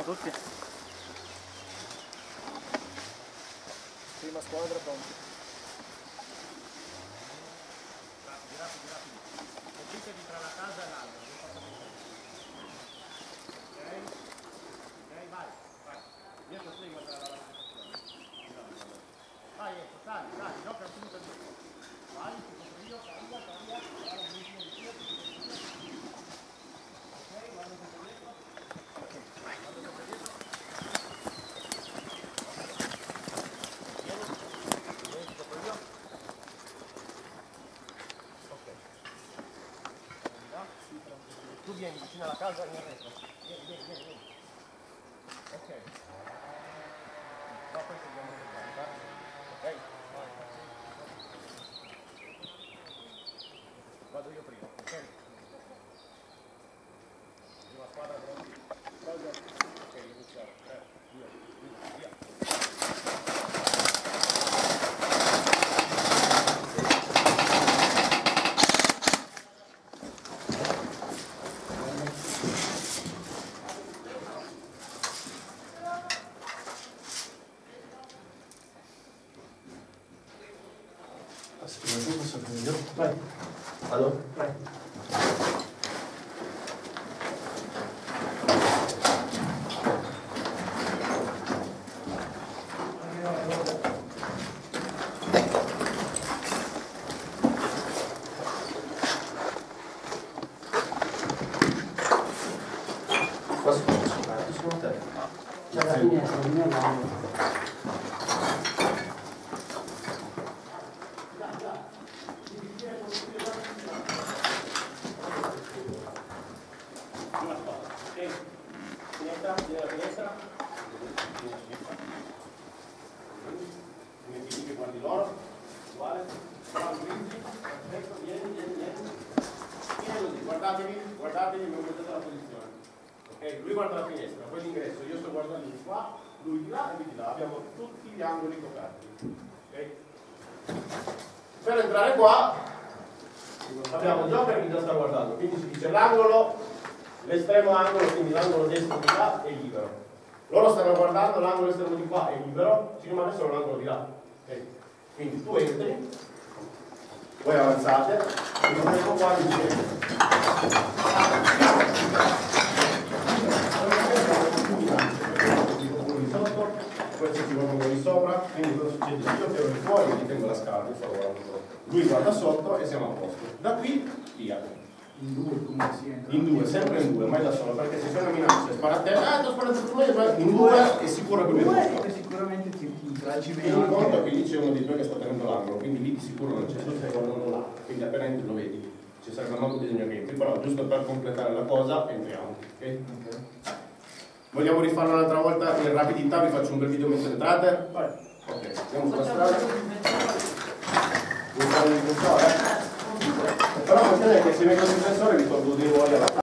Siamo tutti. Prima squadra pronti. Rapidi. Mettitevi tra la casa e l'albero. Ok, vai. Io ti seguo tra la vai, ecco, sali, gioca subito lì. Vai, ti faccio io, cambia, guarda benissimo di qui. Ok, guarda sempre dietro. Guarda sempre dietro. Vieni, ti faccio io. Ok. Tu vieni vicino alla casa e mi arresto. Vieni. Ok. No, poi seguiamo le gambe. Ok? Vado io prima, ok? Prima squadra pronti. Ok, iniziamo. 3, 2, 1, via. Vai. Vado? Vai. Cosa faccio? Secondo te? C'è la finestra, non è la... Finestra. Metti che guardi l'oro, uguale, perfetto, vieni. Così, guardatevi, mi mettete la posizione. Ok, lui guarda la finestra, poi l'ingresso, io sto guardando di qua, lui di là e lui di là, abbiamo tutti gli angoli coperti. Ok? Per entrare qua abbiamo già per chi già sta guardando, quindi si dice l'angolo, l'estremo angolo, quindi l'angolo destro di là è libero. Loro stanno guardando, l'angolo esterno di qua è libero, ci rimane solo l'angolo di là. Okay. Quindi tu entri, voi avanzate, e vi metto qua insieme. Questo si muovono di sopra, quindi cosa succede? Io tiro fuori e gli tengo la scala, io sto lavorando. Lui guarda sotto e siamo a posto. Da qui, via. In due, come si entra? In due, sempre in due, mai da solo, perché se c'è una minaccia, spara a te, ti ho sparato tu, in due è sicuro che lui è E sicuramente ti traggi tieni meno. conto che lì c'è uno di due che sta tenendo l'angolo, quindi lì di sicuro non c'è, tu stai guardando là, quindi appena entri lo vedi, ci sarebbe manco bisogno che entri, però giusto per completare la cosa entriamo, ok? Vogliamo rifarlo un'altra volta in rapidità, vi faccio un bel video mentre entrate? Vai. Ok, andiamo sulla strada. Vuoi fare il difensore? Però la questione è che se vengo il difensore vi tolgo dei ruoli alla